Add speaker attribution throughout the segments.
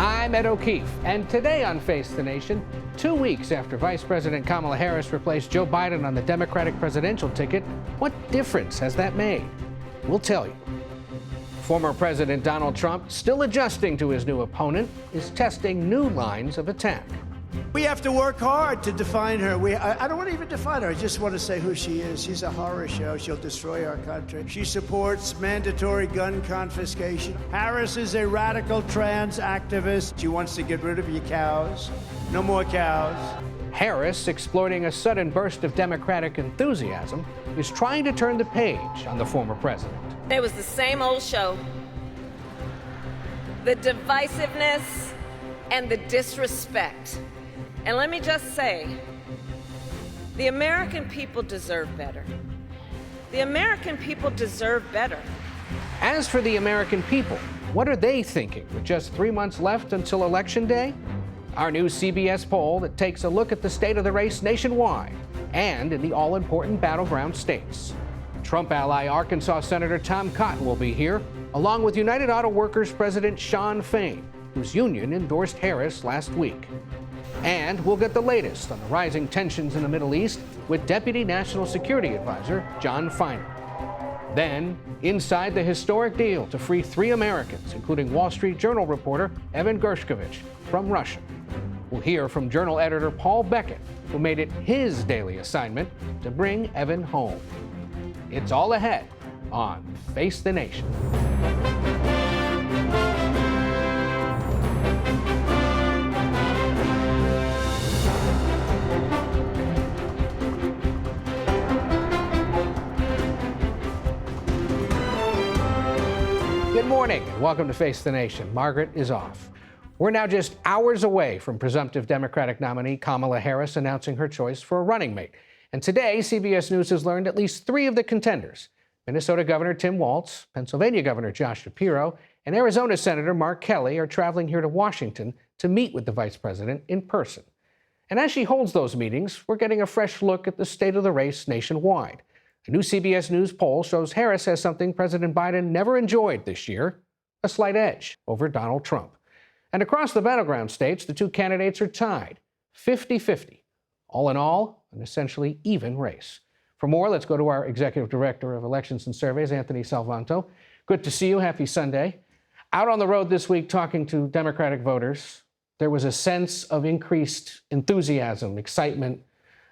Speaker 1: I'm Ed O'Keefe, and today on Face the Nation, 2 weeks after Vice President Kamala Harris replaced Joe Biden on the Democratic presidential ticket, what difference has that made? We'll tell you. Former President Donald Trump, still adjusting to his new opponent, is testing new lines of attack.
Speaker 2: We have to work hard to define her. I don't want to even define her. I just want to say who she is. She's a horror show. She'll destroy our country. She supports mandatory gun confiscation. Harris is a radical trans activist. She wants to get rid of your cows. No more cows.
Speaker 1: Harris, exploiting a sudden burst of Democratic enthusiasm, is trying to turn the page on the former president.
Speaker 3: It was the same old show. The divisiveness and the disrespect. And let me just say, the American people deserve better. The American people deserve better.
Speaker 1: As for the American people, what are they thinking with just 3 months left until Election Day? Our new CBS poll that takes a look at the state of the race nationwide and in the all-important battleground states. Trump ally Arkansas Senator Tom Cotton will be here, along with United Auto Workers President Shawn Fain, whose union endorsed Harris last week. And we'll get the latest on the rising tensions in the Middle East with Deputy National Security Advisor John Feiner. Then, inside the historic deal to free 3 Americans, including Wall Street Journal reporter Evan Gershkovich, from Russia. We'll hear from Journal editor Paul Beckett, who made it his daily assignment to bring Evan home. It's all ahead on Face the Nation. Good morning, and welcome to Face the Nation. Margaret is off. We're now just hours away from presumptive Democratic nominee Kamala Harris announcing her choice for a running mate. And today, CBS News has learned at least 3 of the contenders: Minnesota Governor Tim Walz, Pennsylvania Governor Josh Shapiro, and Arizona Senator Mark Kelly are traveling here to Washington to meet with the vice president in person. And as she holds those meetings, we're getting a fresh look at the state of the race nationwide. A new CBS News poll shows Harris has something President Biden never enjoyed this year: a slight edge over Donald Trump. And across the battleground states, the 2 candidates are tied, 50-50. All in all, an essentially even race. For more, let's go to our Executive Director of Elections and Surveys, Anthony Salvanto. Good to see you. Happy Sunday. Out on the road this week talking to Democratic voters, there was a sense of increased enthusiasm, excitement,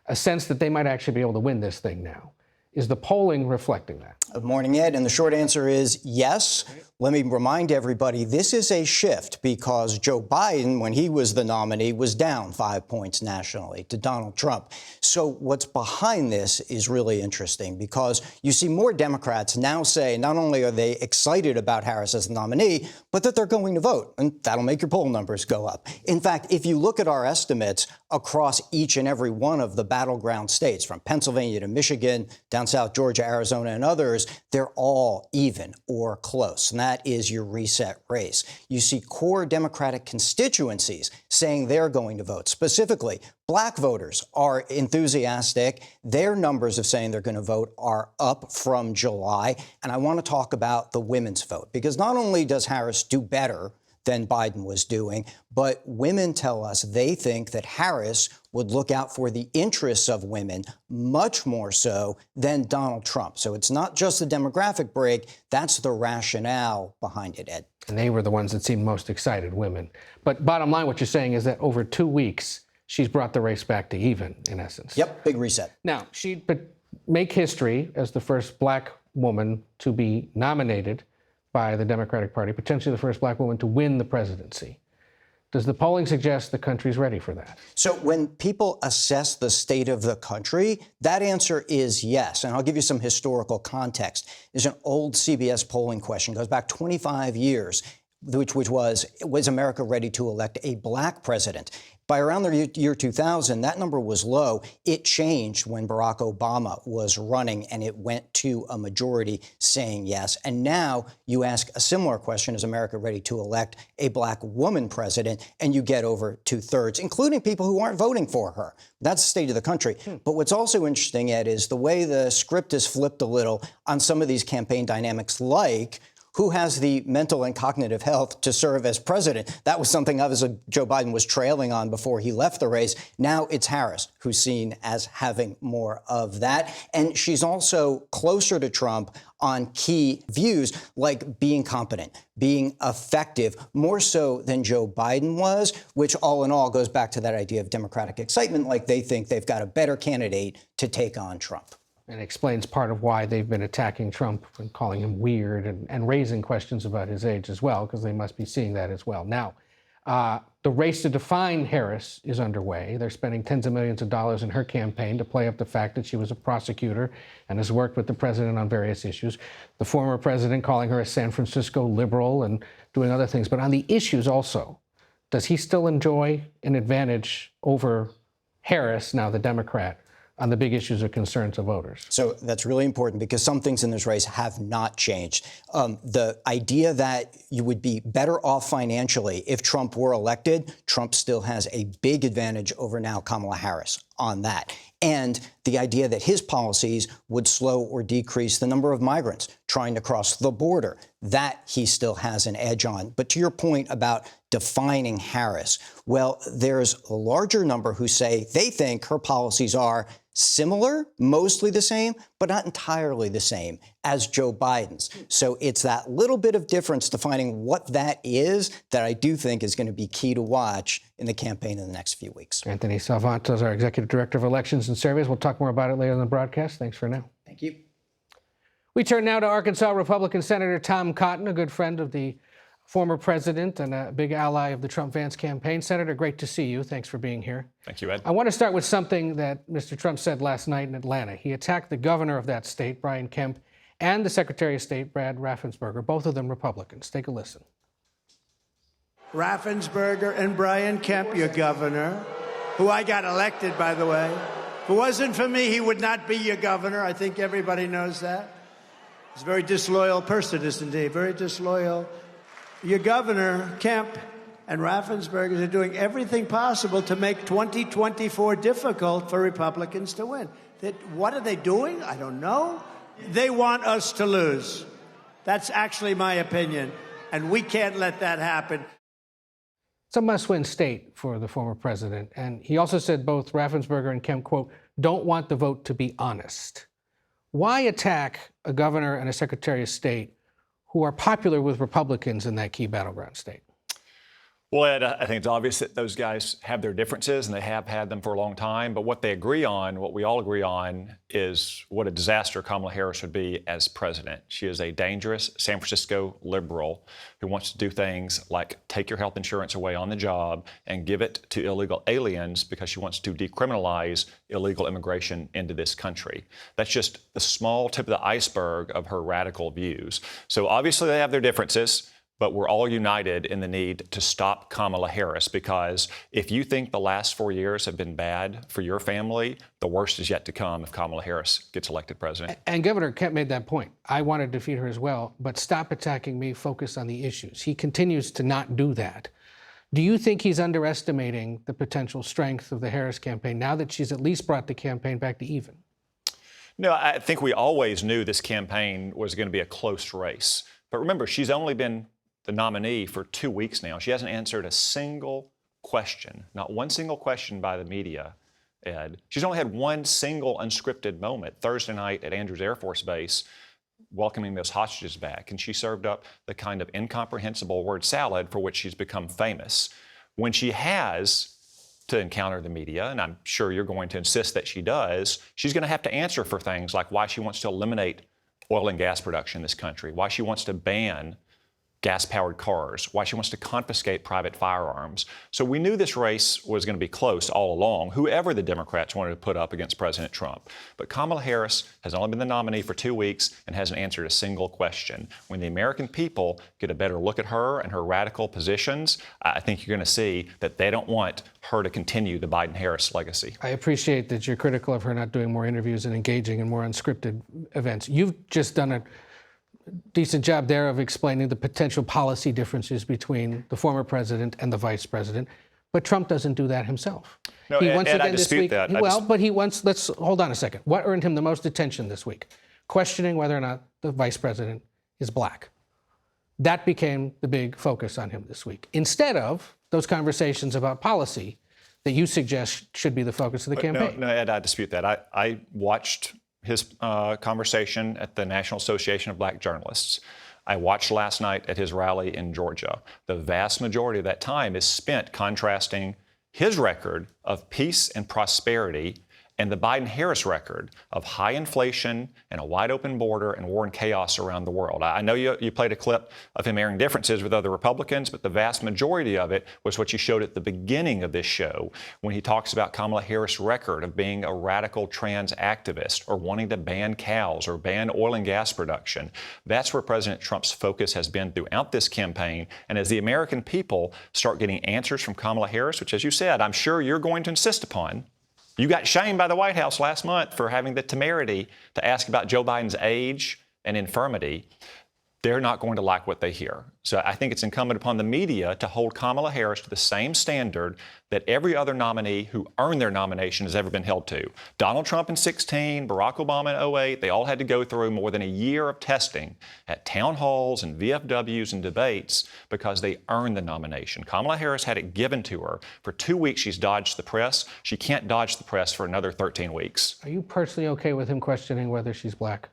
Speaker 1: a sense that they might actually be able to win this thing now. Is the polling reflecting that?
Speaker 4: Good morning, Ed. And the short answer is yes. Let me remind everybody, this is a shift because Joe Biden, when he was the nominee, was down 5 points nationally to Donald Trump. So what's behind this is really interesting because you see more Democrats now say not only are they excited about Harris as the nominee, but that they're going to vote. And that'll make your poll numbers go up. In fact, if you look at our estimates across each and every one of the battleground states, from Pennsylvania to Michigan, down south, Georgia, Arizona, and others, they're all even or close. And that is your reset race. You see core Democratic constituencies saying they're going to vote. Specifically, black voters are enthusiastic. Their numbers of saying they're going to vote are up from July. And I want to talk about the women's vote, because not only does Harris do better than Biden was doing, but women tell us they think that Harris would look out for the interests of women much more so than Donald Trump. So it's not just the demographic break. That's the rationale behind it, Ed.
Speaker 1: And they were the ones that seemed most excited, women. But bottom line, what you're saying is that over 2 weeks, she's brought the race back to even, in essence.
Speaker 4: Yep, big reset.
Speaker 1: Now, she'd make history as the first black woman to be nominated by the Democratic Party, potentially the first black woman to win the presidency. Does the polling suggest the country's ready for that?
Speaker 4: So when people assess the state of the country, that answer is yes. And I'll give you some historical context. There's an old CBS polling question, goes back 25 years, which was America ready to elect a black president? By around the year 2000, that number was low. It changed when Barack Obama was running, and it went to a majority saying yes. And now you ask a similar question, is America ready to elect a black woman president? And you get over 2/3, including people who aren't voting for her. That's the state of the country. But what's also interesting, Ed, is the way the script is flipped a little on some of these campaign dynamics, like who has the mental and cognitive health to serve as president. That was something obviously Joe Biden was trailing on before he left the race. Now it's Harris who's seen as having more of that. And she's also closer to Trump on key views like being competent, being effective, more so than Joe Biden was, which all in all goes back to that idea of Democratic excitement, like they think they've got a better candidate to take on Trump.
Speaker 1: And explains part of why they've been attacking Trump and calling him weird and raising questions about his age as well, because they must be seeing that as well. Now, the race to define Harris is underway. They're spending tens of millions of dollars in her campaign to play up the fact that she was a prosecutor and has worked with the president on various issues. The former president calling her a San Francisco liberal and doing other things. But on the issues also, does he still enjoy an advantage over Harris, now the Democrat, on the big issues or concerns of voters?
Speaker 4: So that's really important because some things in this race have not changed. The idea that you would be better off financially if Trump were elected, Trump still has a big advantage over now Kamala Harris on that. And the idea that his policies would slow or decrease the number of migrants trying to cross the border, that he still has an edge on. But to your point about defining Harris, well, there's a larger number who say they think her policies are similar, mostly the same, but not entirely the same as Joe Biden's. So it's that little bit of difference defining what that is that I do think is going to be key to watch in the campaign in the next few weeks.
Speaker 1: Anthony Salvanto is our Executive Director of Elections and Surveys. We'll talk more about it later in the broadcast. Thanks for now.
Speaker 4: Thank you.
Speaker 1: We turn now to Arkansas Republican Senator Tom Cotton, a good friend of the former president and a big ally of the Trump-Vance campaign. Senator, great to see you. Thanks for being here.
Speaker 5: Thank you, Ed.
Speaker 1: I want to start with something that Mr. Trump said last night in Atlanta. He attacked the governor of that state, Brian Kemp, and the Secretary of State, Brad Raffensperger, both of them Republicans. Take a listen.
Speaker 2: Raffensperger and Brian Kemp, your governor, who I got elected, by the way. If it wasn't for me, he would not be your governor. I think everybody knows that. He's a very disloyal person, isn't he? Very disloyal. Your governor, Kemp, and Raffensperger are doing everything possible to make 2024 difficult for Republicans to win. What are they doing? I don't know. They want us to lose. That's actually my opinion, and we can't let that happen.
Speaker 1: It's a must-win state for the former president. And he also said both Raffensperger and Kemp, quote, don't want the vote to be honest. Why attack a governor and a Secretary of State who are popular with Republicans in that key battleground state?
Speaker 5: Well, Ed, I think it's obvious that those guys have their differences, and they have had them for a long time. But what they agree on, what we all agree on, is what a disaster Kamala Harris would be as president. She is a dangerous San Francisco liberal who wants to do things like take your health insurance away on the job and give it to illegal aliens because she wants to decriminalize illegal immigration into this country. That's just the small tip of the iceberg of her radical views. So obviously they have their differences, but we're all united in the need to stop Kamala Harris, because if you think the last 4 years have been bad for your family, the worst is yet to come if Kamala Harris gets elected president.
Speaker 1: And Governor Kemp made that point. I want to defeat her as well, but stop attacking me, focus on the issues. He continues to not do that. Do you think he's underestimating the potential strength of the Harris campaign now that she's at least brought the campaign back to even?
Speaker 5: No, I think we always knew this campaign was going to be a close race. But remember, she's only been the nominee for 2 weeks now. She hasn't answered a single question, not one single question by the media, Ed. She's only had one single unscripted moment Thursday night at Andrews Air Force Base, welcoming those hostages back. And she served up the kind of incomprehensible word salad for which she's become famous. When she has to encounter the media, and I'm sure you're going to insist that she does, she's going to have to answer for things like why she wants to eliminate oil and gas production in this country, why she wants to ban gas-powered cars, why she wants to confiscate private firearms. So we knew this race was going to be close all along, whoever the Democrats wanted to put up against President Trump. But Kamala Harris has only been the nominee for 2 weeks and hasn't answered a single question. When the American people get a better look at her and her radical positions, I think you're going to see that they don't want her to continue the Biden-Harris legacy.
Speaker 1: I appreciate that you're critical of her not doing more interviews and engaging in more unscripted events. You've just done a decent job there of explaining the potential policy differences between the former president and the vice president. But Trump doesn't do that himself.
Speaker 5: No, Ed, I dispute that.
Speaker 1: But he wants, let's hold on a second. What earned him the most attention this week? Questioning whether or not the vice president is black. That became the big focus on him this week, instead of those conversations about policy that you suggest should be the focus of the campaign.
Speaker 5: No, Ed, I dispute that. I watched his conversation at the National Association of Black Journalists. I watched last night at his rally in Georgia. The vast majority of that time is spent contrasting his record of peace and prosperity and the Biden-Harris record of high inflation and a wide-open border and war and chaos around the world. I know you played a clip of him airing differences with other Republicans, but the vast majority of it was what you showed at the beginning of this show when he talks about Kamala Harris' record of being a radical trans activist or wanting to ban cows or ban oil and gas production. That's where President Trump's focus has been throughout this campaign. And as the American people start getting answers from Kamala Harris, which, as you said, I'm sure you're going to insist upon. You got shamed by the White House last month for having the temerity to ask about Joe Biden's age and infirmity. They're not going to like what they hear. So I think it's incumbent upon the media to hold Kamala Harris to the same standard that every other nominee who earned their nomination has ever been held to. Donald Trump in 2016, Barack Obama in 2008, they all had to go through more than a year of testing at town halls and VFWs and debates because they earned the nomination. Kamala Harris had it given to her. For 2 weeks, she's dodged the press. She can't dodge the press for another 13 weeks.
Speaker 1: Are you personally okay with him questioning whether she's black?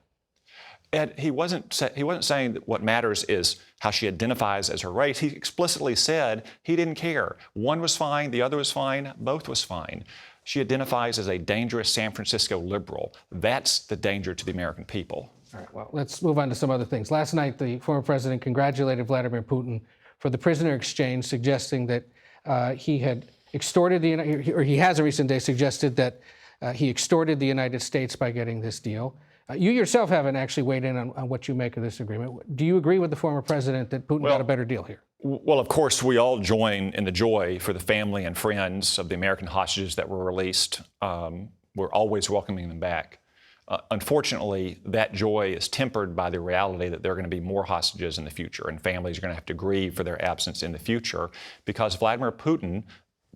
Speaker 5: Ed, he wasn't saying that what matters is how she identifies as her race. He explicitly said he didn't care. One was fine, the other was fine, both was fine. She identifies as a dangerous San Francisco liberal. That's the danger to the American people.
Speaker 1: All right, well, let's move on to some other things. Last night, the former president congratulated Vladimir Putin for the prisoner exchange, suggesting that he had extorted he has in recent days suggested that he extorted the United States by getting this deal. You yourself haven't actually weighed in on what you make of this agreement. Do you agree with the former president that Putin got a better deal here?
Speaker 5: Well, of course, we all join in the joy for the family and friends of the American hostages that were released. We're always welcoming them back. Unfortunately, that joy is tempered by the reality that there are going to be more hostages in the future, and families are going to have to grieve for their absence in the future because Vladimir Putin,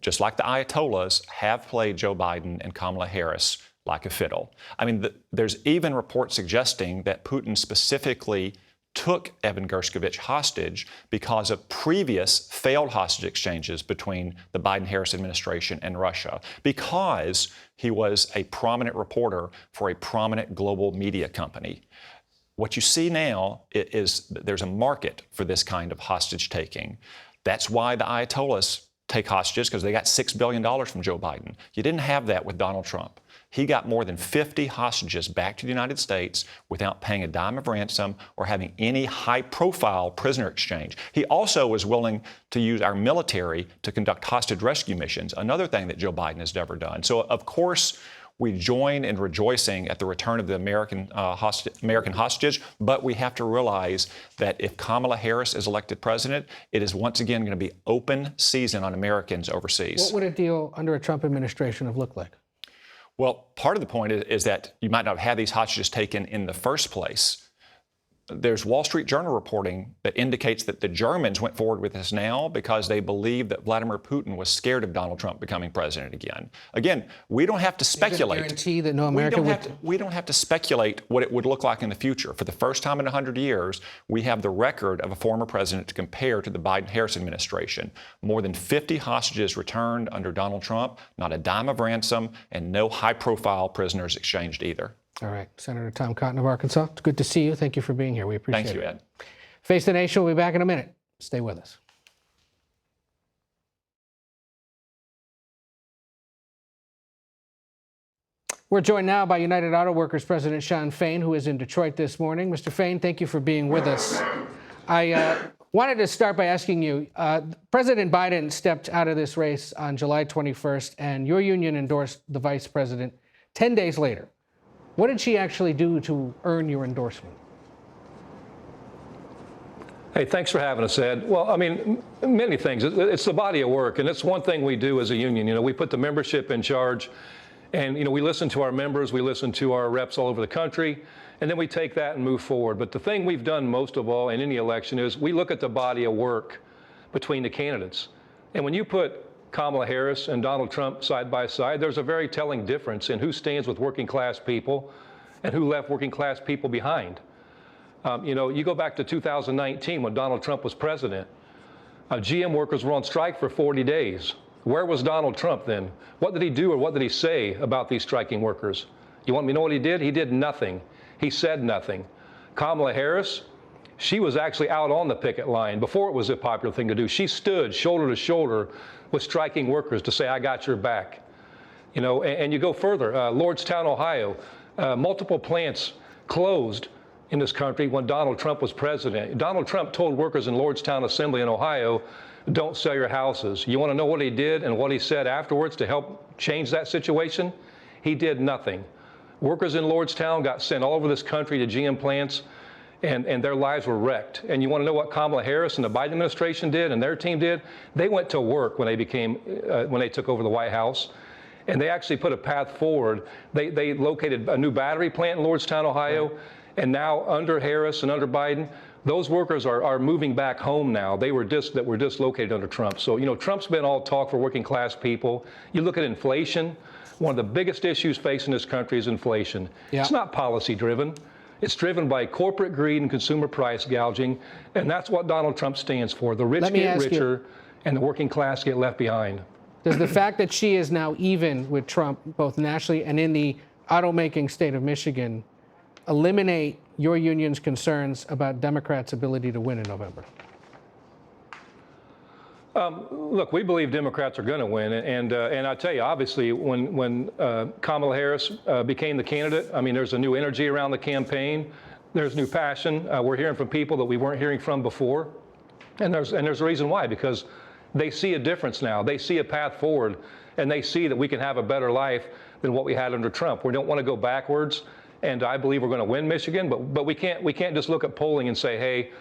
Speaker 5: just like the Ayatollahs, have played Joe Biden and Kamala Harris like a fiddle. I mean, there's even reports suggesting that Putin specifically took Evan Gershkovich hostage because of previous failed hostage exchanges between the Biden-Harris administration and Russia, because he was a prominent reporter for a prominent global media company. What you see now is that there's a market for this kind of hostage taking. That's why the Ayatollahs take hostages, because they got $6 billion from Joe Biden. You didn't have that with Donald Trump. He got more than 50 hostages back to the United States without paying a dime of ransom or having any high-profile prisoner exchange. He also was willing to use our military to conduct hostage rescue missions, another thing that Joe Biden has never done. So, of course, we join in rejoicing at the return of the American hostages, but we have to realize that if Kamala Harris is elected president, it is once again going to be open season on Americans overseas.
Speaker 1: What would a deal under a Trump administration have looked like?
Speaker 5: Well, part of the point is that you might not have had these hostages taken in the first place. There's Wall Street Journal reporting that indicates that the Germans went forward with this now because they believed that Vladimir Putin was scared of Donald Trump becoming president again. Again, we don't have to speculate.
Speaker 1: Is there a guarantee that no American
Speaker 5: we don't have to speculate what it would look like in the future. For the first time in 100 years, we have the record of a former president to compare to the Biden-Harris administration. More than 50 hostages returned under Donald Trump, not a dime of ransom, and no high-profile prisoners exchanged either.
Speaker 1: All right. Senator Tom Cotton of Arkansas, it's good to see you. Thank you for being here. We appreciate it.
Speaker 5: Thank you, Ed.
Speaker 1: Face the Nation will be back in a minute. Stay with us. We're joined now by United Auto Workers President Shawn Fain, who is in Detroit this morning. Mr. Fain, thank you for being with us. I wanted to start by asking you, President Biden stepped out of this race on July 21st, and your union endorsed the vice president 10 days later. What did she actually do to earn your endorsement?
Speaker 6: Hey, thanks for having us, Ed. Well, I mean, many things. It's the body of work, and it's one thing we do as a union. You know, we put the membership in charge, and, you know, we listen to our members, we listen to our reps all over the country, and then we take that and move forward. But the thing we've done most of all in any election is we look at the body of work between the candidates. And when you put Kamala Harris and Donald Trump side by side, there's a very telling difference in who stands with working class people and who left working class people behind. You go back to 2019 when Donald Trump was president. GM workers were on strike for 40 days. Where was Donald Trump then? What did he do or what did he say about these striking workers? You want me to know what he did? He did nothing. He said nothing. Kamala Harris, she was actually out on the picket line before it was a popular thing to do. She stood shoulder to shoulder with striking workers to say, I got your back. And you go further. Lordstown, Ohio, multiple plants closed in this country when Donald Trump was president. Donald Trump told workers in Lordstown Assembly in Ohio, don't sell your houses. You want to know what he did and what he said afterwards to help change that situation? He did nothing. Workers in Lordstown got sent all over this country to GM plants, and their lives were wrecked. And you want to know what Kamala Harris and the Biden administration did and their team did? They went to work when they took over the White House, and they actually put a path forward. They located a new battery plant in Lordstown, Ohio, and now under Harris and under Biden, those workers are moving back home now. They were dislocated under Trump. So, Trump's been all talk for working class people. You look at inflation. One of the biggest issues facing this country is inflation. Yeah. It's not policy driven. It's driven by corporate greed and consumer price gouging. And that's what Donald Trump stands for. The rich get richer and the working class get left behind.
Speaker 1: Does the fact that she is now even with Trump, both nationally and in the automaking state of Michigan, eliminate your union's concerns about Democrats' ability to win in November?
Speaker 6: Look, we believe Democrats are going to win, and I tell you, obviously, when Kamala Harris became the candidate, I mean, there's a new energy around the campaign. There's new passion. We're hearing from people that we weren't hearing from before, and there's a reason why, because they see a difference now. They see a path forward, and they see that we can have a better life than what we had under Trump. We don't want to go backwards. And I believe we're going to win Michigan, but we can't just look at polling and say, hey,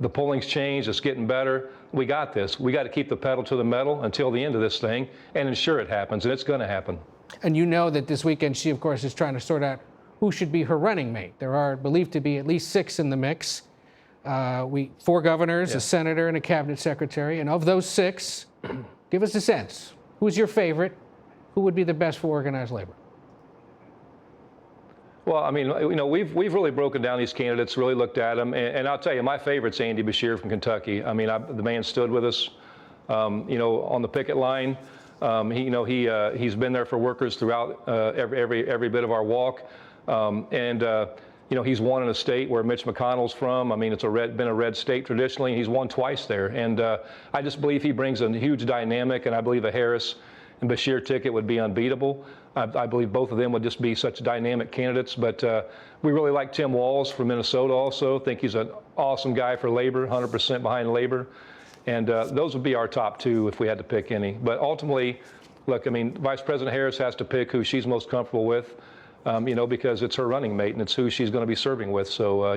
Speaker 6: the polling's changed, it's getting better. We got this. We got to keep the pedal to the metal until the end of this thing and ensure it happens, and it's going to happen.
Speaker 1: And you know that this weekend she, of course, is trying to sort out who should be her running mate. There are believed to be at least 6 in the mix. 4 governors, a senator, and a cabinet secretary. And of those 6, give us a sense. Who's your favorite? Who would be the best for organized labor?
Speaker 6: Well, I mean, we've really broken down these candidates, really looked at them, and I'll tell you, my favorite's Andy Beshear from Kentucky. I mean, the man stood with us, on the picket line. He's been there for workers throughout every bit of our walk, he's won in a state where Mitch McConnell's from. I mean, it's been a red state traditionally, and he's won twice there. And I just believe he brings a huge dynamic, and I believe a Harris and Beshear ticket would be unbeatable. I believe both of them would just be such dynamic candidates. But we really like Tim Walz from Minnesota also. Think he's an awesome guy for labor, 100% behind labor. And those would be our top 2 if we had to pick any. But ultimately, look, I mean, Vice President Harris has to pick who she's most comfortable with, because it's her running mate and it's who she's going to be serving with. So,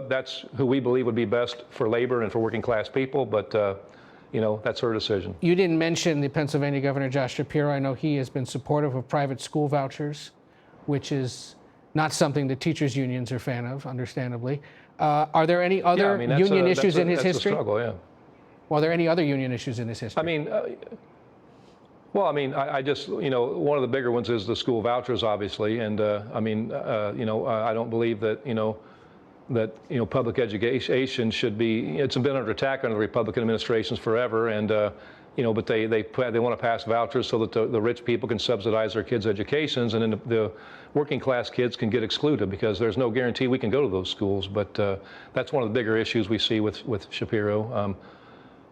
Speaker 6: that's who we believe would be best for labor and for working class people. But that's her decision.
Speaker 1: You didn't mention the Pennsylvania Governor, Josh Shapiro. I know he has been supportive of private school vouchers, which is not something the teachers' unions are a fan of, understandably. Are there any other union issues in his history?
Speaker 6: That's a struggle, yeah.
Speaker 1: Well, are there any other union issues in his history?
Speaker 6: I mean, I just, one of the bigger ones is the school vouchers, obviously. And, I don't believe that, public education should be, it's been under attack under the Republican administrations forever. And, but they want to pass vouchers so that the rich people can subsidize their kids' educations, and then the working class kids can get excluded because there's no guarantee we can go to those schools. But that's one of the bigger issues we see with Shapiro.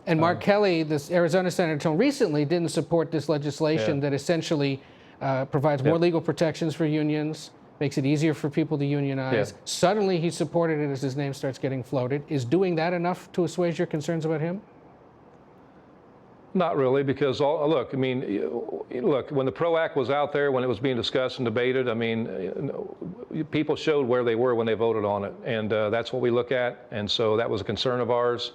Speaker 1: And Mark Kelly, this Arizona senator, recently didn't support this legislation that essentially provides more legal protections for unions, makes it easier for people to unionize. Suddenly he supported it as his name starts getting floated. Is doing that enough to assuage your concerns about him?
Speaker 6: Not really, because look, when the PRO Act was out there, when it was being discussed and debated, people showed where they were when they voted on it, and that's what we look at, and so that was a concern of ours.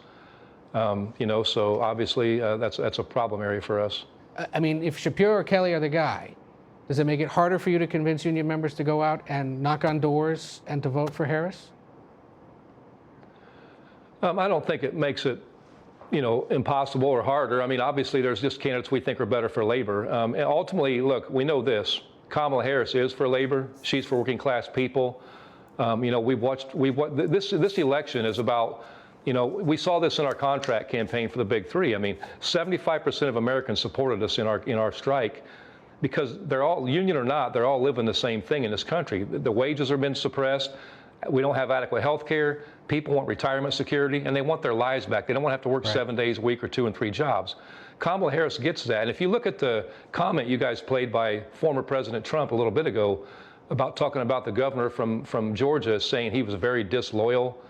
Speaker 6: So obviously that's a problem area for us.
Speaker 1: I mean, if Shapiro or Kelly are the guy, does it make it harder for you to convince union members to go out and knock on doors and to vote for Harris?
Speaker 6: I don't think it makes it, impossible or harder. I mean, obviously there's just candidates we think are better for labor. And ultimately, look, we know this. Kamala Harris is for labor. She's for working class people. You know, this election is about, you know, we saw this in our contract campaign for the Big Three. I mean, 75% of Americans supported us in our strike because they're all, union or not, they're all living the same thing in this country. The wages have been suppressed. We don't have adequate health care. People want retirement security, and they want their lives back. They don't want to have to work 7 days a week or 2 and 3 jobs. Kamala Harris gets that. And if you look at the comment you guys played by former President Trump a little bit ago about talking about the governor from Georgia saying he was very disloyal,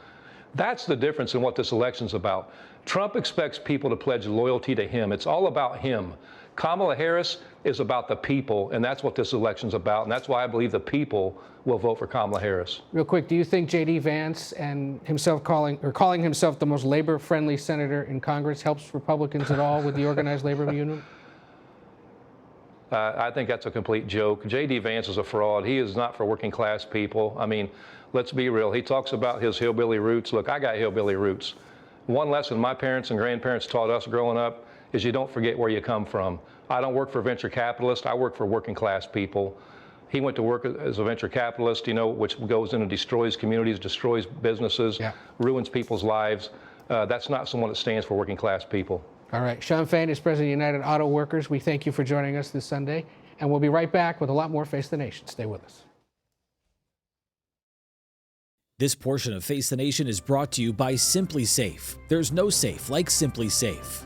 Speaker 6: that's the difference in what this election's about. Trump expects people to pledge loyalty to him. It's all about him. Kamala Harris is about the people, and that's what this election's about, and that's why I believe the people will vote for Kamala Harris.
Speaker 1: Real quick, do you think J.D. Vance and himself calling himself the most labor-friendly senator in Congress helps Republicans at all with the organized labor union?
Speaker 6: I think that's a complete joke. J.D. Vance is a fraud. He is not for working class people. I mean, let's be real. He talks about his hillbilly roots. Look, I got hillbilly roots. One lesson my parents and grandparents taught us growing up is you don't forget where you come from. I don't work for venture capitalists. I work for working class people. He went to work as a venture capitalist, you know, which goes in and destroys communities, destroys businesses, ruins people's lives. That's not someone that stands for working class people.
Speaker 1: All right. Shawn Fain is president of United Auto Workers. We thank you for joining us this Sunday, and we'll be right back with a lot more Face the Nation. Stay with us.
Speaker 7: This portion of Face the Nation is brought to you by Simply Safe. There's no safe like Simply Safe.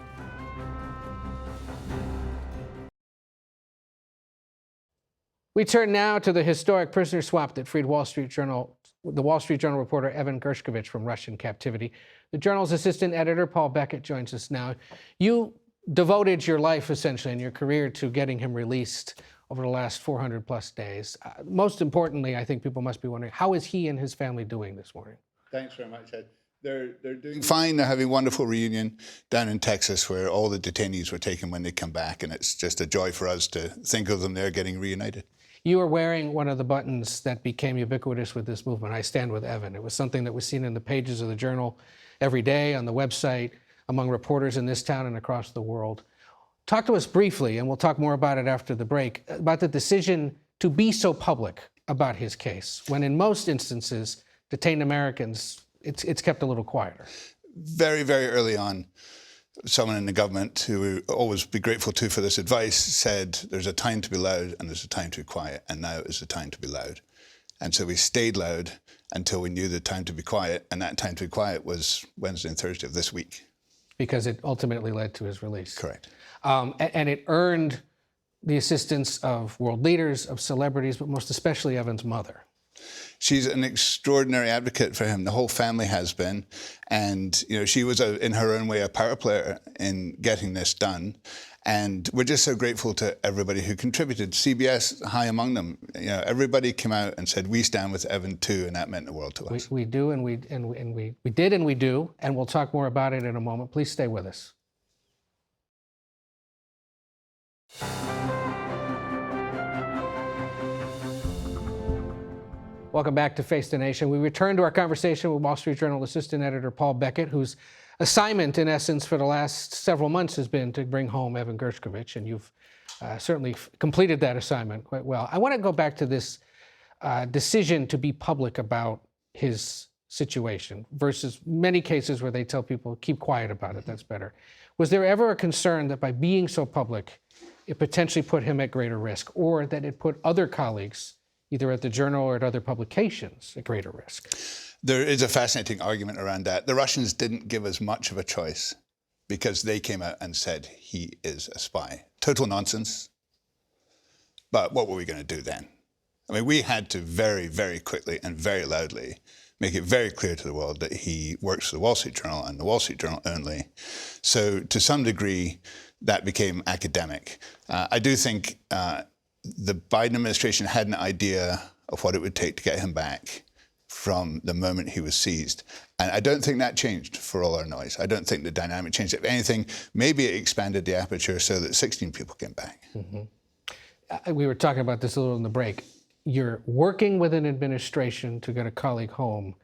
Speaker 1: We turn now to the historic prisoner swap that freed the Wall Street Journal reporter Evan Gershkovich from Russian captivity. The Journal's assistant editor, Paul Beckett, joins us now. You devoted your life, essentially, and your career to getting him released over the last 400 plus days. Most importantly, I think people must be wondering, how is he and his family doing this morning?
Speaker 8: Thanks very much, Ed. They're doing fine. They're having a wonderful reunion down in Texas where all the detainees were taken when they come back, and it's just a joy for us to think of them there getting reunited.
Speaker 1: You were wearing one of the buttons that became ubiquitous with this movement, I Stand With Evan. It was something that was seen in the pages of the Journal every day, on the website, among reporters in this town and across the world. Talk to us briefly, and we'll talk more about it after the break, about the decision to be so public about his case, when in most instances, detained Americans, it's kept a little quieter.
Speaker 8: Very, very early on, someone in the government who we always be grateful to for this advice said, there's a time to be loud and there's a time to be quiet, and now is the time to be loud. And so we stayed loud until we knew the time to be quiet, and that time to be quiet was Wednesday and Thursday of this week.
Speaker 1: Because it ultimately led to his release.
Speaker 8: Correct.
Speaker 1: And it earned the assistance of world leaders, of celebrities, but most especially Evan's mother.
Speaker 8: She's an extraordinary advocate for him. The whole family has been. And, you know, she was, in her own way, a power player in getting this done. And we're just so grateful to everybody who contributed. CBS, high among them. You know, everybody came out and said, we stand with Evan too, and that meant the world to us.
Speaker 1: We do, and we did, and we do, and we'll talk more about it in a moment. Please stay with us. Welcome back to Face the Nation. We return to our conversation with Wall Street Journal assistant editor Paul Beckett, whose assignment, in essence, for the last several months has been to bring home Evan Gershkovich, and you've certainly completed that assignment quite well. I want to go back to this decision to be public about his situation versus many cases where they tell people, keep quiet about it, that's better. Was there ever a concern that by being so public, it potentially put him at greater risk, or that it put other colleagues, either at the Journal or at other publications, at greater risk?
Speaker 8: There is a fascinating argument around that. The Russians didn't give us much of a choice because they came out and said he is a spy. Total nonsense. But what were we going to do then? I mean, we had to very, very quickly and very loudly make it very clear to the world that he works for the Wall Street Journal and the Wall Street Journal only. So to some degree, that became academic. I do think the Biden administration had an idea of what it would take to get him back from the moment he was seized. And I don't think that changed for all our noise. I don't think the dynamic changed. If anything, maybe it expanded the aperture so that 16 people came back.
Speaker 1: Mm-hmm. We were talking about this a little in the break. You're working with an administration to get a colleague home,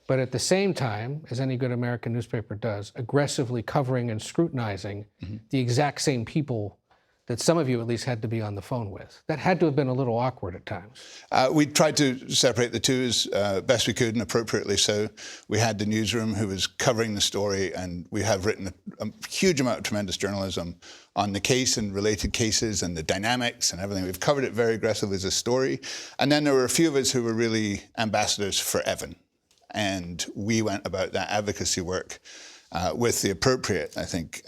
Speaker 1: but at the same time, as any good American newspaper does, aggressively covering and scrutinizing the exact same people that some of you at least had to be on the phone with. That had to have been a little awkward at times.
Speaker 8: We tried to separate the two as best we could, and appropriately so. We had the newsroom who was covering the story, and we have written a huge amount of tremendous journalism on the case and related cases and the dynamics and everything. We've covered it very aggressively as a story. And then there were a few of us who were really ambassadors for Evan. And we went about that advocacy work with the appropriate, I think,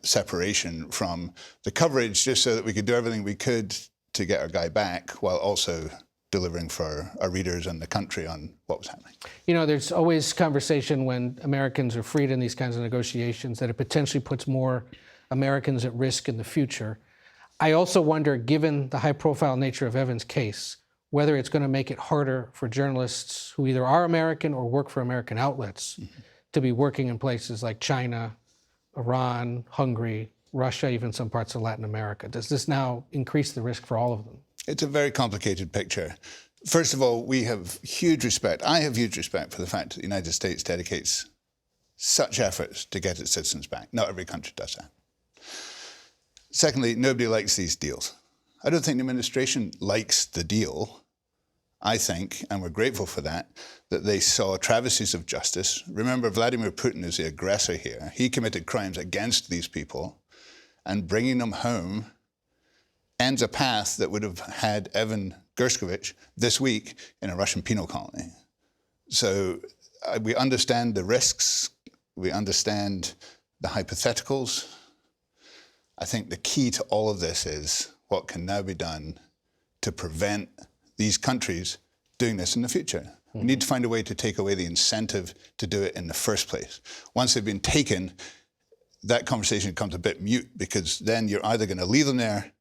Speaker 8: separation from the coverage, just so that we could do everything we could to get our guy back while also delivering for our readers and the country on what was happening.
Speaker 1: You know, there's always conversation when Americans are freed in these kinds of negotiations that it potentially puts more Americans at risk in the future. I also wonder, given the high-profile nature of Evan's case, whether it's going to make it harder for journalists who either are American or work for American outlets to be working in places like China, Iran, Hungary, Russia, even some parts of Latin America. Does this now increase the risk for all of them?
Speaker 8: It's a very complicated picture. First of all, we have huge respect. I have huge respect for the fact that the United States dedicates such efforts to get its citizens back. Not every country does that. Secondly, nobody likes these deals. I don't think the administration likes the deal. I think, and we're grateful for that they saw travesties of justice. Remember, Vladimir Putin is the aggressor here. He committed crimes against these people, and bringing them home ends a path that would have had Evan Gershkovich this week in a Russian penal colony. So we understand the risks. We understand the hypotheticals. I think the key to all of this is what can now be done to prevent these countries doing this in the future. We need to find a way to take away the incentive to do it in the first place. Once they've been taken, that conversation becomes a bit mute, because then you're either going to leave them there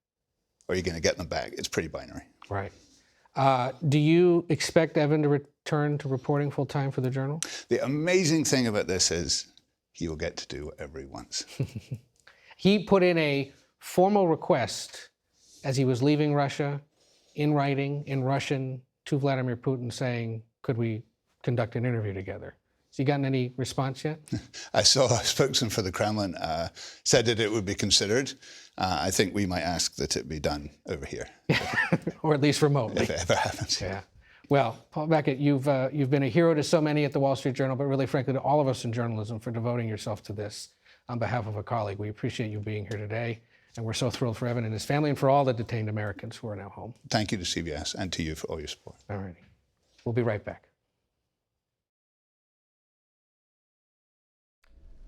Speaker 8: or you're going to get them back. It's pretty binary.
Speaker 1: Right. Do you expect Evan to return to reporting full-time for the Journal?
Speaker 8: The amazing thing about this is he will get to do whatever he wants.
Speaker 1: He put in a formal request as he was leaving Russia, in writing, in Russian, to Vladimir Putin saying, could we conduct an interview together? Has he gotten any response yet?
Speaker 8: I saw a spokesman for the Kremlin said that it would be considered. I think we might ask that it be done over here.
Speaker 1: Or at least remotely.
Speaker 8: If it ever happens.
Speaker 1: Yeah. Well, Paul Beckett, you've been a hero to so many at the Wall Street Journal, but really, frankly, to all of us in journalism for devoting yourself to this on behalf of a colleague. We appreciate you being here today, and we're so thrilled for Evan and his family and for all the detained Americans who are now home.
Speaker 8: Thank you to CBS and to you for all your support.
Speaker 1: All righty. We'll be right back.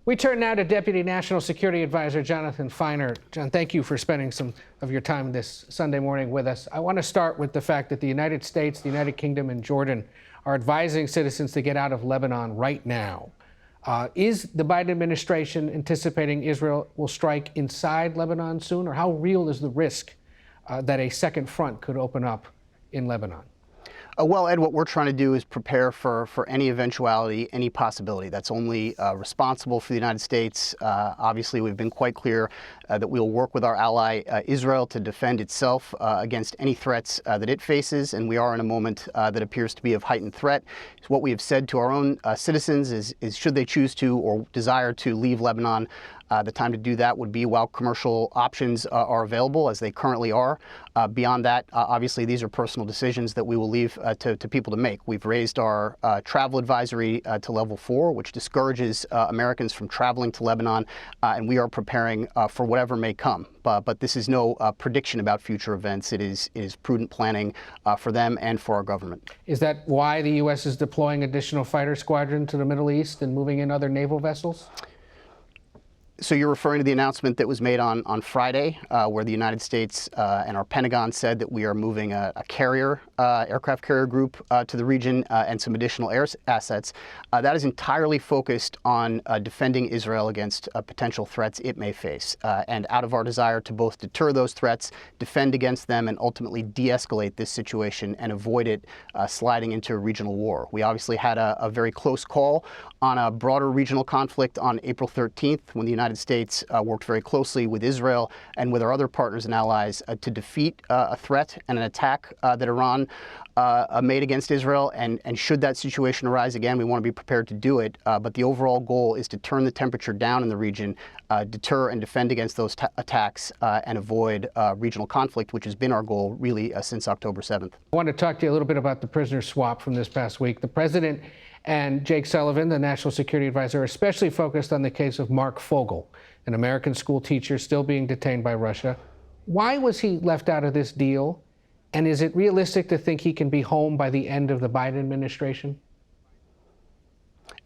Speaker 1: We turn now to Deputy National Security Advisor Jonathan Feiner. John, thank you for spending some of your time this Sunday morning with us. I want to start with the fact that the United States, the United Kingdom, and Jordan are advising citizens to get out of Lebanon right now. Is the Biden administration anticipating Israel will strike inside Lebanon soon, or how real is the risk that a second front could open up in Lebanon?
Speaker 9: Well, Ed, what we're trying to do is prepare for any eventuality, any possibility. That's only responsible for the United States. Obviously, we've been quite clear that we'll work with our ally Israel to defend itself against any threats that it faces, and we are in a moment that appears to be of heightened threat. So what we have said to our own citizens is should they choose to or desire to leave Lebanon, the time to do that would be while commercial options are available, as they currently are. Beyond that, obviously, these are personal decisions that we will leave to people to make. We've raised our travel advisory to level 4, which discourages Americans from traveling to Lebanon, and we are preparing for whatever may come. But this is no prediction about future events. It is prudent planning for them and for our government.
Speaker 1: Is that why the U.S. is deploying additional fighter squadrons to the Middle East and moving in other naval vessels?
Speaker 9: So you're referring to the announcement that was made on Friday, where the United States and our Pentagon said that we are moving a aircraft carrier group to the region and some additional air assets. That is entirely focused on defending Israel against potential threats it may face. And out of our desire to both deter those threats, defend against them, and ultimately de-escalate this situation and avoid it sliding into a regional war. We obviously had a very close call on a broader regional conflict on April 13th when the United United States worked very closely with Israel and with our other partners and allies to defeat a threat and an attack that Iran made against Israel. And should that situation arise again, we want to be prepared to do it. But the overall goal is to turn the temperature down in the region, deter and defend against those attacks, and avoid regional conflict, which has been our goal really since October 7th.
Speaker 1: I want to talk to you a little bit about the prisoner swap from this past week. The president and Jake Sullivan, the national security advisor, are especially focused on the case of Mark Fogel, an American school teacher still being detained by Russia. Why was he left out of this deal? And is it realistic to think he can be home by the end of the Biden administration?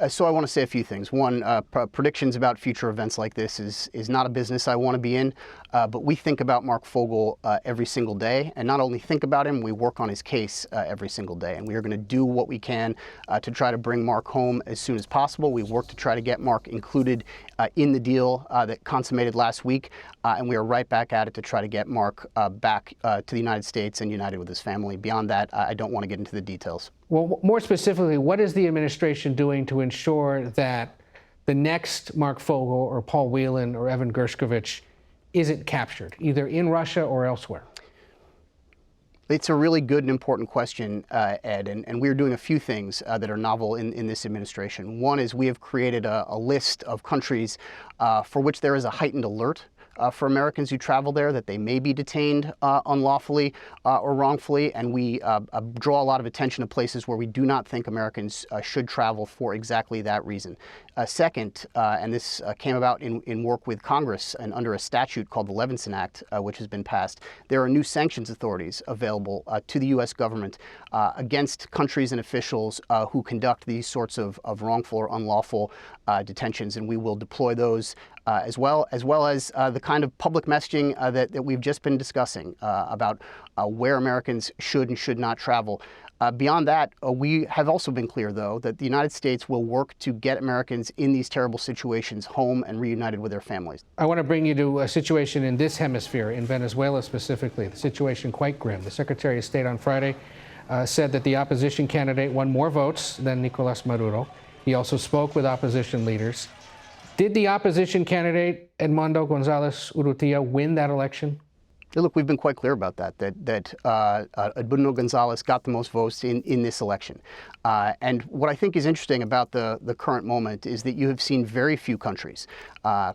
Speaker 9: So I want to say a few things. One, predictions about future events like this is not a business I want to be in, but we think about Mark Fogel every single day, and not only think about him, we work on his case every single day, and we are going to do what we can to try to bring Mark home as soon as possible. We work to try to get Mark included in the deal that consummated last week, and we are right back at it to try to get Mark back to the United States and united with his family. Beyond that, I don't want to get into the details.
Speaker 1: Well, more specifically, what is the administration doing to ensure that the next Mark Fogel or Paul Whelan or Evan Gershkovich isn't captured, either in Russia or elsewhere?
Speaker 9: It's a really good and important question, Ed, and we're doing a few things that are novel in this administration. One is we have created a list of countries for which there is a heightened alert for Americans who travel there, that they may be detained unlawfully or wrongfully, and we draw a lot of attention to places where we do not think Americans should travel for exactly that reason. Second, and this came about in work with Congress and under a statute called the Levinson Act, which has been passed, there are new sanctions authorities available to the U.S. government against countries and officials who conduct these sorts of wrongful or unlawful detentions, and we will deploy those as well as the kind of public messaging that we've just been discussing about where Americans should and should not travel. Beyond that, we have also been clear, though, that the United States will work to get Americans in these terrible situations home and reunited with their families.
Speaker 1: I want to bring you to a situation in this hemisphere, in Venezuela specifically. The situation quite grim. The Secretary of State on Friday said that the opposition candidate won more votes than Nicolas Maduro. He also spoke with opposition leaders. Did the opposition candidate, Edmundo Gonzalez Urrutia, win that election?
Speaker 9: Look, we've been quite clear about that Edmundo Gonzalez got the most votes in this election. And what I think is interesting about the current moment is that you have seen very few countries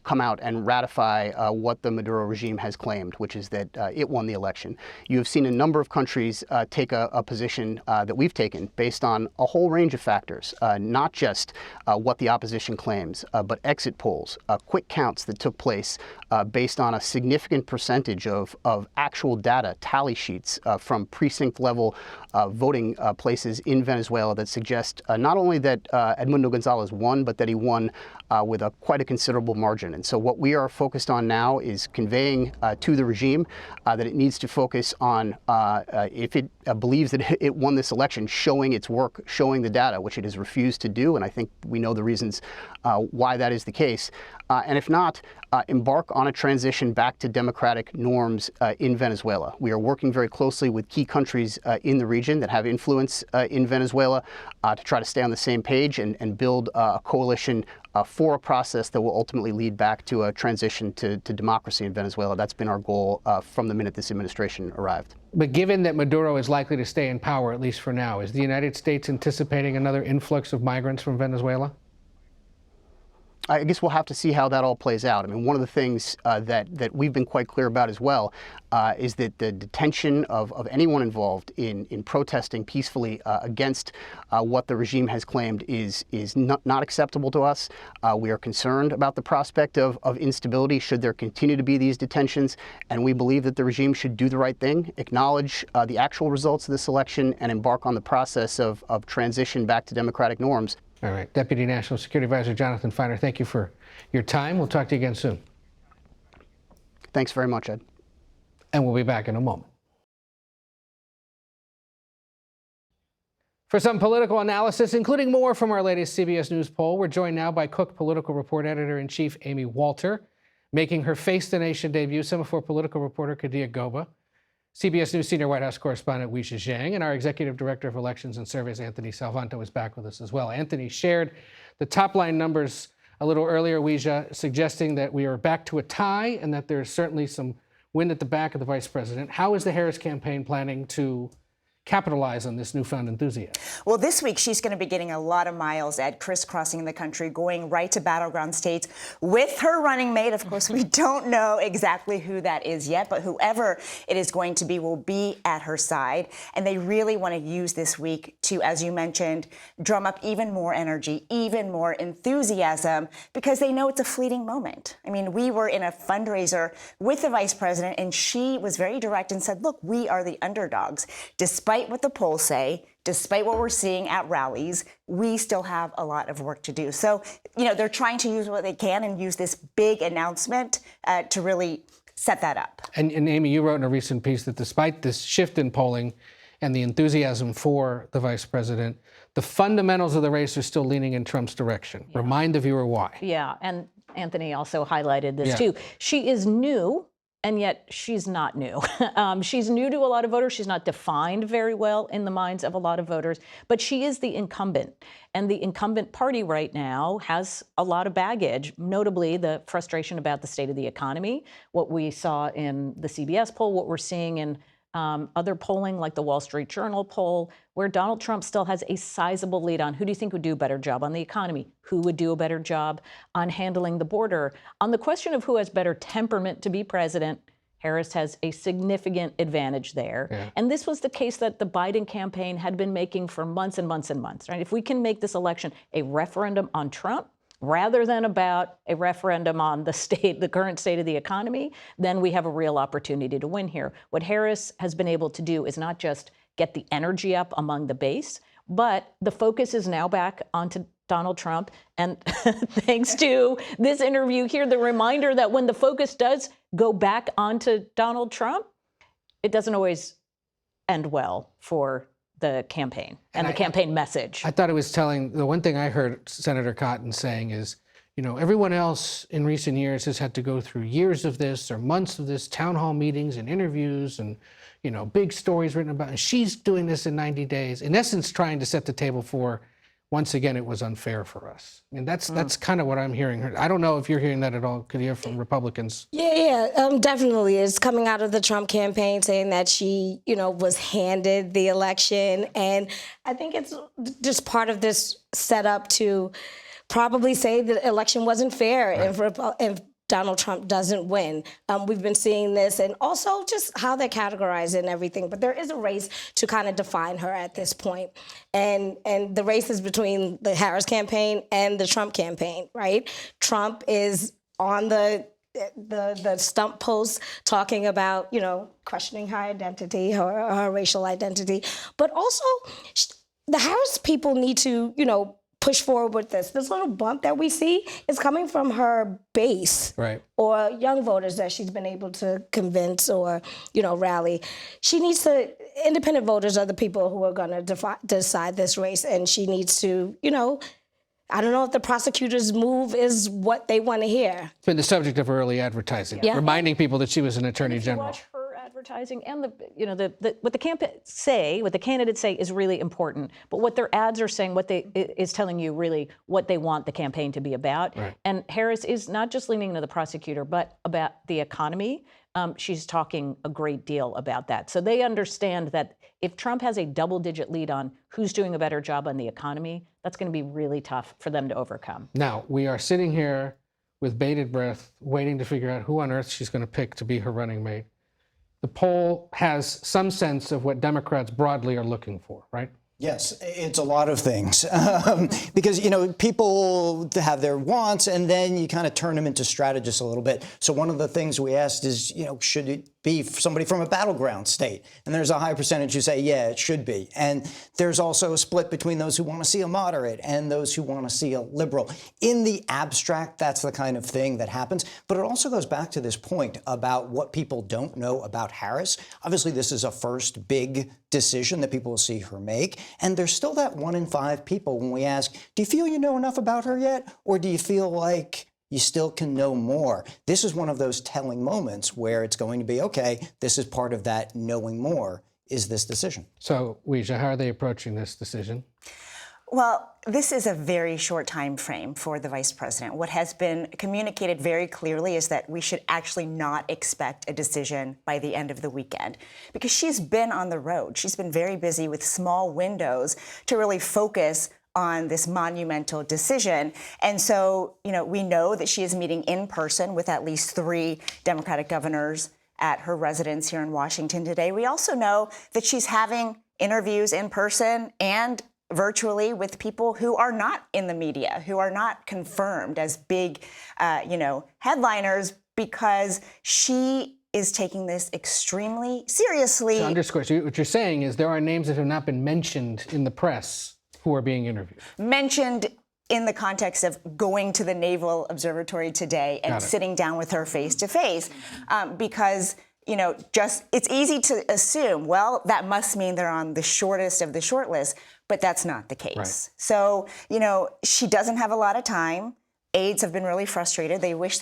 Speaker 9: come out and ratify what the Maduro regime has claimed, which is that it won the election. You have seen a number of countries take a position that we've taken based on a whole range of factors, not just what the opposition claims, but exit polls, quick counts that took place based on a significant percentage of actual data, tally sheets from precinct-level voting places in Venezuela that suggest not only that Edmundo Gonzalez won, but that he won with quite a considerable margin. And so what we are focused on now is conveying to the regime that it needs to focus on, if it believes that it won this election, showing its work, showing the data, which it has refused to do. And I think we know the reasons why that is the case. And if not, embark on a transition back to democratic norms in Venezuela. We are working very closely with key countries in the region that have influence in Venezuela to try to stay on the same page and build a coalition for a process that will ultimately lead back to a transition to democracy in Venezuela. That's been our goal from the minute this administration arrived.
Speaker 1: But given that Maduro is likely to stay in power, at least for now, is the United States anticipating another influx of migrants from Venezuela?
Speaker 9: I guess we'll have to see how that all plays out. I mean, one of the things that we've been quite clear about as well is that the detention of anyone involved in protesting peacefully against what the regime has claimed is not acceptable to us. We are concerned about the prospect of instability should there continue to be these detentions, and we believe that the regime should do the right thing, acknowledge the actual results of this election, and embark on the process of transition back to democratic norms.
Speaker 1: All right. Deputy National Security Advisor Jonathan Feiner, thank you for your time. We'll talk to you again soon.
Speaker 9: Thanks very much, Ed.
Speaker 1: And we'll be back in a moment. For some political analysis, including more from our latest CBS News poll, we're joined now by Cook Political Report Editor-in-Chief Amy Walter, making her Face the Nation debut, Semaphore political reporter Kadia Goba, CBS News Senior White House Correspondent Weisha Zhang, and our Executive Director of Elections and Surveys, Anthony Salvanto, is back with us as well. Anthony shared the top-line numbers a little earlier, Weijia, suggesting that we are back to a tie and that there's certainly some wind at the back of the vice president. How is the Harris campaign planning to capitalize on this newfound enthusiasm?
Speaker 10: Well, this week she's going to be getting a lot of miles, Ed, crisscrossing the country, going right to battleground states with her running mate. Of course, we don't know exactly who that is yet, but whoever it is going to be will be at her side. And they really want to use this week to, as you mentioned, drum up even more energy, even more enthusiasm, because they know it's a fleeting moment. I mean, we were in a fundraiser with the vice president, and she was very direct and said, look, we are the underdogs. Despite what the polls say, despite what we're seeing at rallies, we still have a lot of work to do. So, they're trying to use what they can and use this big announcement to really set that up.
Speaker 1: And Amy, you wrote in a recent piece that despite this shift in polling and the enthusiasm for the vice president, the fundamentals of the race are still leaning in Trump's direction. Yeah. Remind the viewer why.
Speaker 11: Yeah, and Anthony also highlighted this too. She is new, and yet she's not new. She's new to a lot of voters. She's not defined very well in the minds of a lot of voters, but she is the incumbent. And the incumbent party right now has a lot of baggage, notably the frustration about the state of the economy, what we saw in the CBS poll, what we're seeing in other polling like the Wall Street Journal poll, where Donald Trump still has a sizable lead on who do you think would do a better job on the economy, who would do a better job on handling the border. On the question of who has better temperament to be president, Harris has a significant advantage there. Yeah. And this was the case that the Biden campaign had been making for months and months and months, right? If we can make this election a referendum on Trump, rather than about a referendum on the current state of the economy, then we have a real opportunity to win here. What Harris has been able to do is not just get the energy up among the base, but the focus is now back onto Donald Trump. And thanks to this interview here, the reminder that when the focus does go back onto Donald Trump, it doesn't always end well for the campaign and the campaign message.
Speaker 1: I thought it was telling. The one thing I heard Senator Cotton saying is, everyone else in recent years has had to go through years of this or months of this, town hall meetings and interviews and, big stories written about, and she's doing this in 90 days, in essence, trying to set the table for, once again, it was unfair for us. I mean, that's kind of what I'm hearing. I don't know if you're hearing that at all. Could you hear from Republicans?
Speaker 12: Yeah, definitely. It's coming out of the Trump campaign saying that she, was handed the election. And I think it's just part of this setup to probably say the election wasn't fair if Donald Trump doesn't win. We've been seeing this, and also just how they're categorized and everything. But there is a race to kind of define her at this point. And the race is between the Harris campaign and the Trump campaign, right? Trump is on the stump post talking about, questioning her identity, her racial identity. But also, the Harris people need to, push forward with this. This little bump that we see is coming from her base, right, or young voters that she's been able to convince or, rally. She needs to, independent voters are the people who are going to decide this race, and she needs to, I don't know if the prosecutor's move is what they want to hear.
Speaker 1: It's been the subject of early advertising, reminding people that she was an attorney general.
Speaker 11: Watch her advertising and what the candidates say is really important. But what their ads are saying, is telling you really what they want the campaign to be about. Right. And Harris is not just leaning to the prosecutor, but about the economy. She's talking a great deal about that. So they understand that if Trump has a double-digit lead on who's doing a better job on the economy, that's going to be really tough for them to overcome.
Speaker 1: Now, we are sitting here with bated breath, waiting to figure out who on earth she's going to pick to be her running mate. The poll has some sense of what Democrats broadly are looking for, right?
Speaker 4: Yes, it's a lot of things because, people have their wants and then you kind of turn them into strategists a little bit. So one of the things we asked is, should it be somebody from a battleground state? And there's a high percentage who say, yeah, it should be. And there's also a split between those who want to see a moderate and those who want to see a liberal. In the abstract, that's the kind of thing that happens. But it also goes back to this point about what people don't know about Harris. Obviously, this is a first big decision that people will see her make. And there's still that 1 in 5 people when we ask, do you feel you know enough about her yet? Or do you feel like you still can know more? This is one of those telling moments where it's going to be, okay, this is part of that knowing more, is this decision.
Speaker 1: So, Weijia, how are they approaching this decision?
Speaker 10: Well, this is a very short time frame for the vice president. What has been communicated very clearly is that we should actually not expect a decision by the end of the weekend, because she's been on the road. She's been very busy with small windows to really focus on this monumental decision. And so, we know that she is meeting in person with at least 3 Democratic governors at her residence here in Washington today. We also know that she's having interviews in person and virtually with people who are not in the media, who are not confirmed as big, headliners, because she is taking this extremely seriously.
Speaker 1: To underscore, so what you're saying is there are names that have not been mentioned in the press who are being interviewed.
Speaker 10: Mentioned in the context of going to the Naval Observatory today and sitting down with her face to face, because it's easy to assume, well, that must mean they're on the shortest of the short list, but that's not the case. Right. So, she doesn't have a lot of time. Aides have been really frustrated. They wish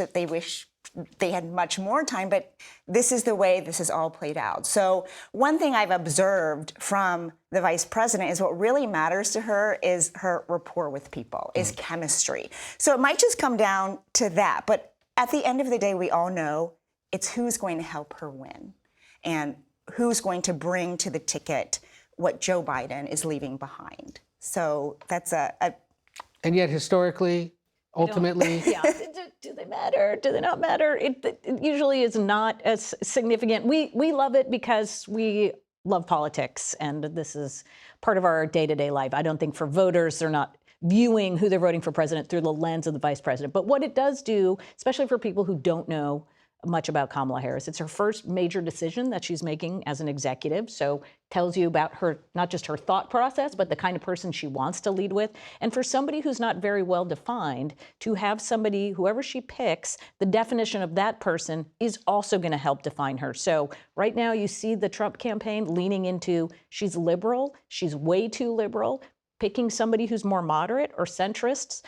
Speaker 10: they had much more time, but this is the way this is all played out. So one thing I've observed from the vice president is what really matters to her is her rapport with people, is chemistry. So it might just come down to that. But at the end of the day, we all know it's who's going to help her win and who's going to bring to the ticket what Joe Biden is leaving behind. So that's
Speaker 1: And yet, historically, ultimately...
Speaker 11: Do they matter? Do they not matter? It usually is not as significant. We love it because we love politics, and this is part of our day-to-day life. I don't think for voters, they're not viewing who they're voting for president through the lens of the vice president. But what it does do, especially for people who don't know much about Kamala Harris, it's her first major decision that she's making as an executive. So tells you about her, not just her thought process, but the kind of person she wants to lead with. And for somebody who's not very well defined, to have somebody, whoever she picks, the definition of that person is also going to help define her. So right now you see the Trump campaign leaning into, she's liberal, she's way too liberal, picking somebody who's more moderate or centrist.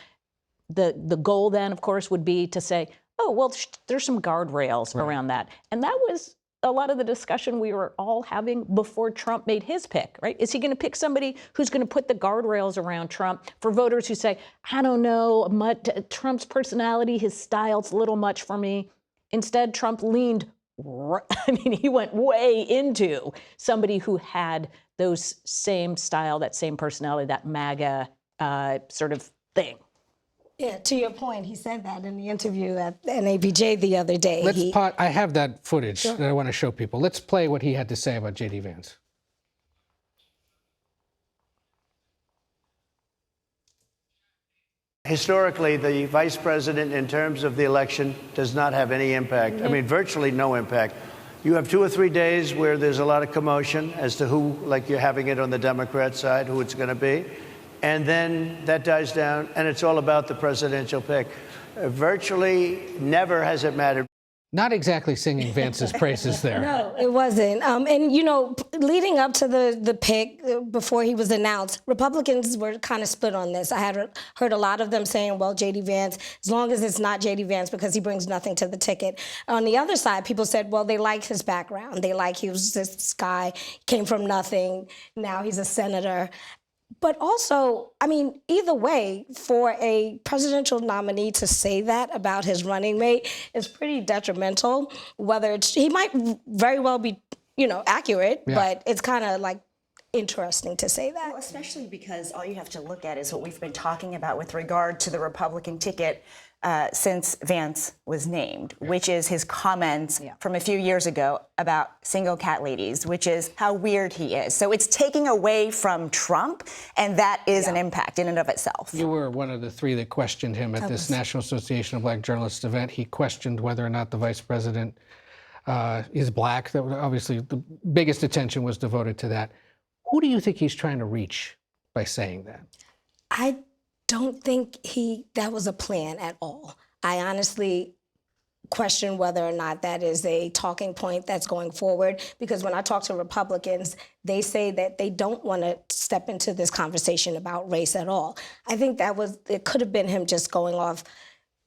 Speaker 11: The goal then, of course, would be to say, oh, well, there's some guardrails around that. And that was a lot of the discussion we were all having before Trump made his pick, right? Is he going to pick somebody who's going to put the guardrails around Trump for voters who say, I don't know, Trump's personality, his style's a little much for me. Instead, Trump leaned, he went way into somebody who had those same style, that same personality, that MAGA sort of thing.
Speaker 12: Yeah, to your point, he said that in the interview at NABJ the other day.
Speaker 1: I have that footage that I want to show people. Let's play what he had to say about J.D. Vance.
Speaker 2: Historically, the vice president, in terms of the election, does not have any impact. I mean, virtually no impact. You have 2 or 3 days where there's a lot of commotion as to who, like you're having it on the Democrat side, who it's going to be. And then that dies down, and it's all about the presidential pick. Virtually never has it mattered.
Speaker 1: Not exactly singing Vance's praises there.
Speaker 12: No, it wasn't. And, leading up to the pick, before he was announced, Republicans were kind of split on this. I had heard a lot of them saying, well, J.D. Vance, as long as it's not J.D. Vance because he brings nothing to the ticket. On the other side, people said, well, they like his background. They like he was this guy, came from nothing. Now he's a senator. But also, either way, for a presidential nominee to say that about his running mate is pretty detrimental. He might very well be, accurate, but it's kind of like interesting to say that.
Speaker 10: Well, especially because all you have to look at is what we've been talking about with regard to the Republican ticket since Vance was named, which is his comments from a few years ago about single cat ladies, which is how weird he is. So it's taking away from Trump, and that is an impact in and of itself.
Speaker 1: You were one of the 3 that questioned him at this National Association of Black Journalists event. He questioned whether or not the vice president is black. That was obviously the biggest attention was devoted to that. Who do you think he's trying to reach by saying that?
Speaker 12: I don't think that was a plan at all. I honestly question whether or not that is a talking point that's going forward, because when I talk to Republicans, they say that they don't want to step into this conversation about race at all. I think it could have been him just going off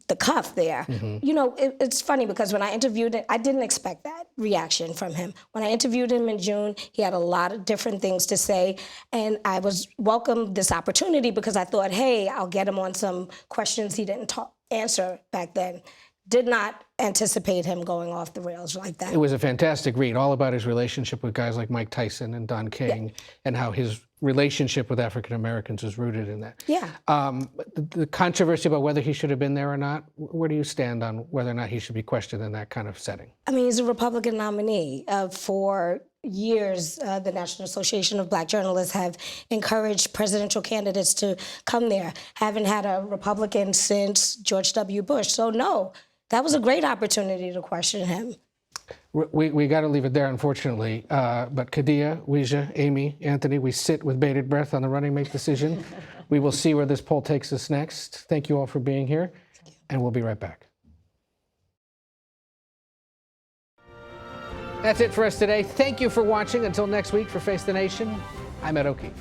Speaker 12: the cuff there. You know, it's funny because when I interviewed him, I didn't expect that reaction from him. When I interviewed him in June, he had a lot of different things to say, and I welcomed this opportunity because I thought, hey, I'll get him on some questions he didn't answer back then. Did not anticipate him going off the rails like that.
Speaker 1: It was a fantastic read, all about his relationship with guys like Mike Tyson and Don King, and how his relationship with African Americans is rooted in that.
Speaker 12: Yeah.
Speaker 1: The controversy about whether he should have been there or not, where do you stand on whether or not he should be questioned in that kind of setting?
Speaker 12: I mean, he's a Republican nominee. For years, the National Association of Black Journalists have encouraged presidential candidates to come there. Haven't had a Republican since George W. Bush. So no, that was a great opportunity to question him.
Speaker 1: We got to leave it there, unfortunately. But Kadia, Weijia, Amy, Anthony, we sit with bated breath on the running mate decision. We will see where this poll takes us next. Thank you all for being here, and we'll be right back. That's it for us today. Thank you for watching. Until next week for Face the Nation, I'm Ed O'Keefe.